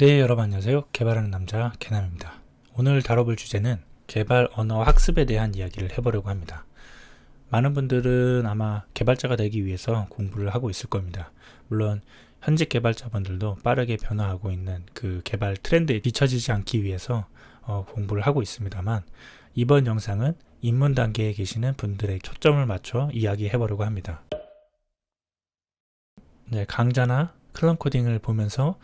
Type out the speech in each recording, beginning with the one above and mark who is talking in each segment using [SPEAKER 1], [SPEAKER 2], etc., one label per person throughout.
[SPEAKER 1] 네, 여러분 안녕하세요. 개발하는 남자 개남입니다. 오늘 다뤄볼 주제는 개발 언어 학습에 대한 이야기를 해보려고 합니다. 많은 분들은 아마 개발자가 되기 위해서 공부를 하고 있을 겁니다. 물론 현직 개발자분들도 빠르게 변화하고 있는 그 개발 트렌드에 뒤처지지 않기 위해서 공부를 하고 있습니다만, 이번 영상은 입문 단계에 계시는 분들의 초점을 맞춰 이야기해보려고 합니다. 네, 강좌나 클런 코딩을 보면서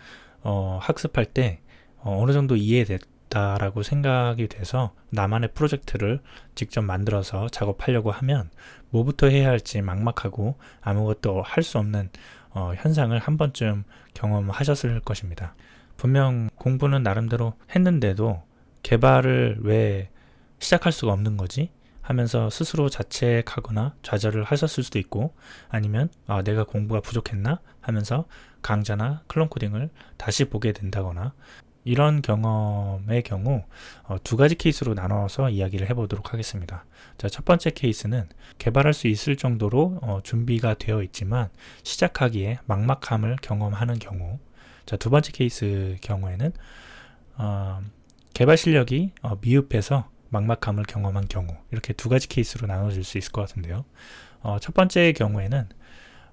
[SPEAKER 1] 학습할 때 어느 정도 이해됐다라고 생각이 돼서 나만의 프로젝트를 직접 만들어서 작업하려고 하면 뭐부터 해야 할지 막막하고 아무것도 할 수 없는 현상을 한 번쯤 경험하셨을 것입니다. 분명 공부는 나름대로 했는데도 개발을 왜 시작할 수가 없는 거지? 하면서 스스로 자책하거나 좌절을 하셨을 수도 있고, 아니면 내가 공부가 부족했나 하면서 강좌나 클론 코딩을 다시 보게 된다거나, 이런 경험의 경우 두 가지 케이스로 나눠서 이야기를 해보도록 하겠습니다. 자, 첫 번째 케이스는 개발할 수 있을 정도로 준비가 되어 있지만 시작하기에 막막함을 경험하는 경우. 자, 두 번째 케이스 경우에는 개발 실력이 미흡해서 막막함을 경험한 경우, 이렇게 두 가지 케이스로 나눠질 수 있을 것 같은데요. 첫 번째 경우에는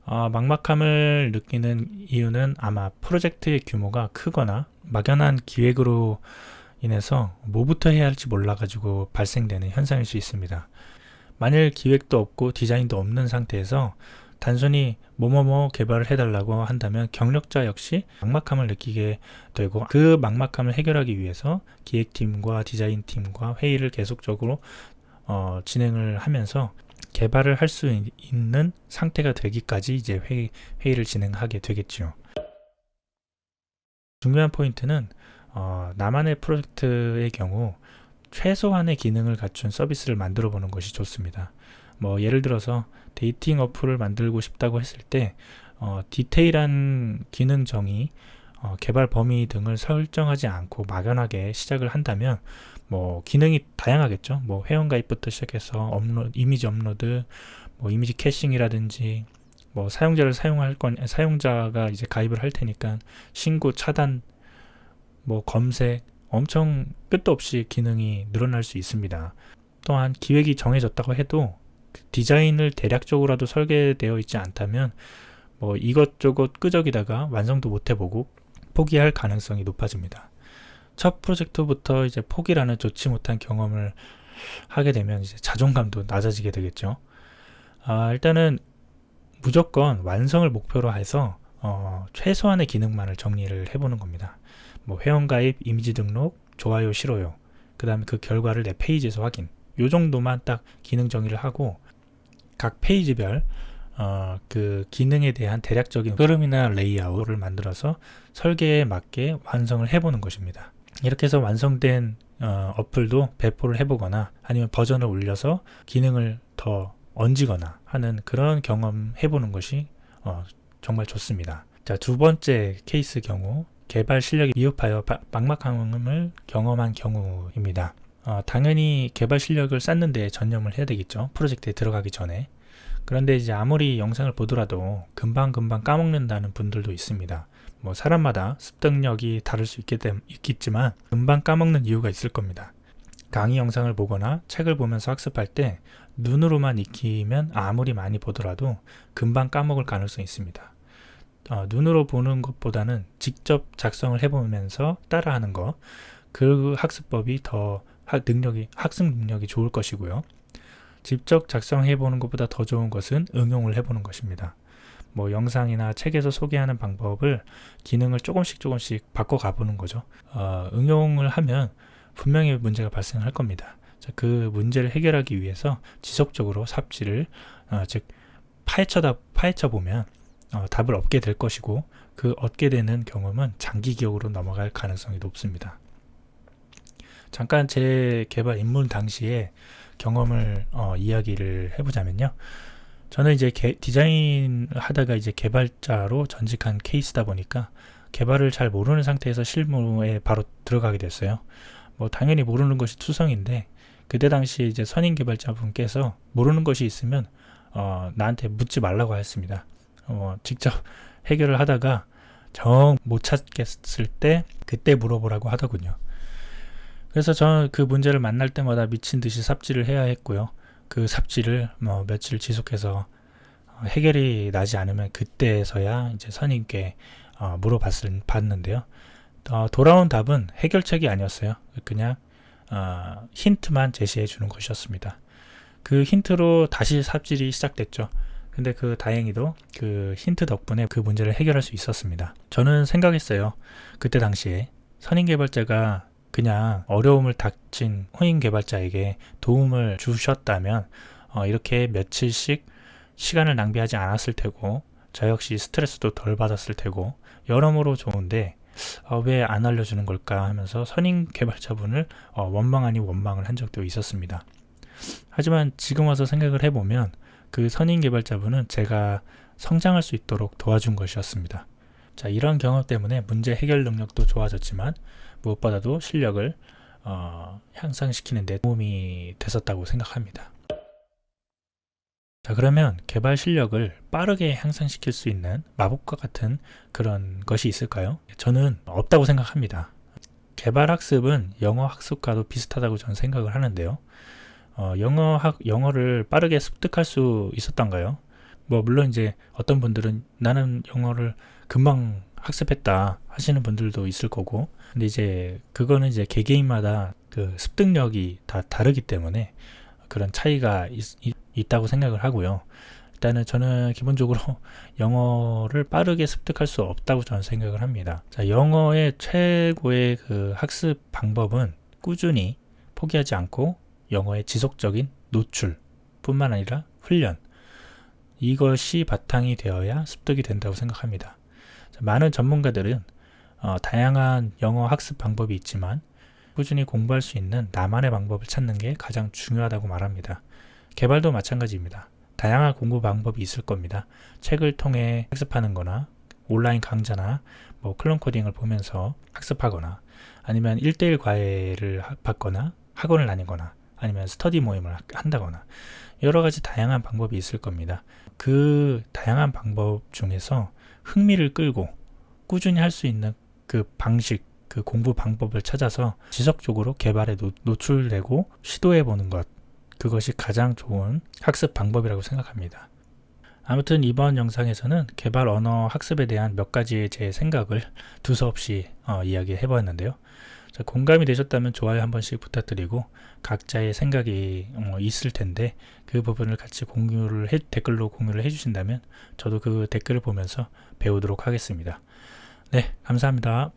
[SPEAKER 1] 막막함을 느끼는 이유는 아마 프로젝트의 규모가 크거나 막연한 기획으로 인해서 뭐부터 해야 할지 몰라가지고 발생되는 현상일 수 있습니다. 만일 기획도 없고 디자인도 없는 상태에서 단순히 뭐뭐뭐 개발을 해달라고 한다면 경력자 역시 막막함을 느끼게 되고, 그 막막함을 해결하기 위해서 기획팀과 디자인팀과 회의를 계속적으로 진행을 하면서 개발을 할 수 있는 상태가 되기까지 이제 회의를 진행하게 되겠죠. 중요한 포인트는 나만의 프로젝트의 경우 최소한의 기능을 갖춘 서비스를 만들어 보는 것이 좋습니다. 예를 들어서 데이팅 어플을 만들고 싶다고 했을 때 디테일한 기능 정의, 개발 범위 등을 설정하지 않고 막연하게 시작을 한다면 기능이 다양하겠죠. 회원가입부터 시작해서 이미지 업로드, 이미지 캐싱이라든지, 사용자가 이제 가입을 할 테니까 신고, 차단, 검색, 엄청 끝도 없이 기능이 늘어날 수 있습니다. 또한 기획이 정해졌다고 해도 디자인을 대략적으로라도 설계되어 있지 않다면 이것저것 끄적이다가 완성도 못 해보고 포기할 가능성이 높아집니다. 첫 프로젝트부터 이제 포기라는 좋지 못한 경험을 하게 되면 이제 자존감도 낮아지게 되겠죠. 일단은 무조건 완성을 목표로 해서 최소한의 기능만을 정리를 해보는 겁니다. 회원가입, 이미지 등록, 좋아요, 싫어요, 그 다음에 그 결과를 내 페이지에서 확인, 요 정도만 딱 기능 정의를 하고 각 페이지별 그 기능에 대한 대략적인 흐름이나 레이아웃을 만들어서 설계에 맞게 완성을 해보는 것입니다. 이렇게 해서 완성된 어플도 배포를 해보거나 아니면 버전을 올려서 기능을 더 얹거나 하는 그런 경험 해보는 것이 정말 좋습니다. 자, 두 번째 케이스 경우, 개발 실력이 미흡하여 막막함을 경험한 경우입니다. 당연히 개발 실력을 쌓는 데 전념을 해야 되겠죠. 프로젝트에 들어가기 전에. 그런데 이제 아무리 영상을 보더라도 금방 까먹는다는 분들도 있습니다. 사람마다 습득력이 다를 수 있겠지만 금방 까먹는 이유가 있을 겁니다. 강의 영상을 보거나 책을 보면서 학습할 때 눈으로만 익히면 아무리 많이 보더라도 금방 까먹을 가능성이 있습니다. 눈으로 보는 것보다는 직접 작성을 해보면서 따라하는 것, 그 학습법이 더 학습 능력이 좋을 것이고요. 직접 작성해보는 것보다 더 좋은 것은 응용을 해보는 것입니다. 영상이나 책에서 소개하는 방법을 기능을 조금씩 바꿔가보는 거죠. 응용을 하면 분명히 문제가 발생할 겁니다. 자, 그 문제를 해결하기 위해서 지속적으로 삽질을 즉 파헤쳐보면 답을 얻게 될 것이고, 그 얻게 되는 경험은 장기 기억으로 넘어갈 가능성이 높습니다. 잠깐 제 개발 입문 당시에 경험을 이야기를 해보자면요. 저는 이제 디자인 하다가 이제 개발자로 전직한 케이스다 보니까 개발을 잘 모르는 상태에서 실무에 바로 들어가게 됐어요. 당연히 모르는 것이 투성인데, 그때 당시 이제 선임 개발자분께서 모르는 것이 있으면 나한테 묻지 말라고 했습니다. 직접 해결을 하다가 정 못 찾겠을 때 그때 물어보라고 하더군요. 그래서 저는 그 문제를 만날 때마다 미친 듯이 삽질을 해야 했고요. 그 삽질을 뭐 며칠 지속해서 해결이 나지 않으면 그때서야 이제 선임께 물어봤는데요. 돌아온 답은 해결책이 아니었어요. 그냥 힌트만 제시해 주는 것이었습니다. 그 힌트로 다시 삽질이 시작됐죠. 근데 다행히도 그 힌트 덕분에 그 문제를 해결할 수 있었습니다. 저는 생각했어요. 그때 당시에 선임 개발자가 그냥 어려움을 닥친 후임 개발자에게 도움을 주셨다면 이렇게 며칠씩 시간을 낭비하지 않았을 테고 저 역시 스트레스도 덜 받았을 테고 여러모로 좋은데 왜 안 알려주는 걸까 하면서 선임 개발자분을 원망 아닌 원망을 한 적도 있었습니다. 하지만 지금 와서 생각을 해보면 그 선임 개발자분은 제가 성장할 수 있도록 도와준 것이었습니다. 자, 이런 경험 때문에 문제 해결 능력도 좋아졌지만 무엇보다도 실력을 향상시키는 데 도움이 됐었다고 생각합니다. 자, 그러면 개발 실력을 빠르게 향상시킬 수 있는 마법과 같은 그런 것이 있을까요? 저는 없다고 생각합니다. 개발 학습은 영어 학습과도 비슷하다고 저는 생각을 하는데요. 영어를 빠르게 습득할 수 있었던가요? 물론 이제 어떤 분들은 나는 영어를 금방 학습했다 하시는 분들도 있을 거고, 근데 이제 그거는 이제 개개인마다 그 습득력이 다 다르기 때문에 그런 차이가 있다고 생각을 하고요. 일단은 저는 기본적으로 영어를 빠르게 습득할 수 없다고 저는 생각을 합니다. 자, 영어의 최고의 그 학습 방법은 꾸준히 포기하지 않고 영어의 지속적인 노출 뿐만 아니라 훈련, 이것이 바탕이 되어야 습득이 된다고 생각합니다. 자, 많은 전문가들은 다양한 영어 학습 방법이 있지만 꾸준히 공부할 수 있는 나만의 방법을 찾는 게 가장 중요하다고 말합니다. 개발도 마찬가지입니다. 다양한 공부 방법이 있을 겁니다. 책을 통해 학습하는 거나 온라인 강좌나 클론 코딩을 보면서 학습하거나 아니면 1대1 과외를 받거나 학원을 다니거나 아니면 스터디 모임을 한다거나 여러 가지 다양한 방법이 있을 겁니다. 그 다양한 방법 중에서 흥미를 끌고 꾸준히 할 수 있는 그 방식, 그 공부 방법을 찾아서 지속적으로 개발에 노출되고 시도해보는 것, 그것이 가장 좋은 학습 방법이라고 생각합니다. 아무튼 이번 영상에서는 개발 언어 학습에 대한 몇 가지의 제 생각을 두서없이 이야기해 보았는데요. 자, 공감이 되셨다면 좋아요 한 번씩 부탁드리고 각자의 생각이 있을 텐데 그 부분을 같이 댓글로 공유를 해주신다면 저도 그 댓글을 보면서 배우도록 하겠습니다. 네, 감사합니다.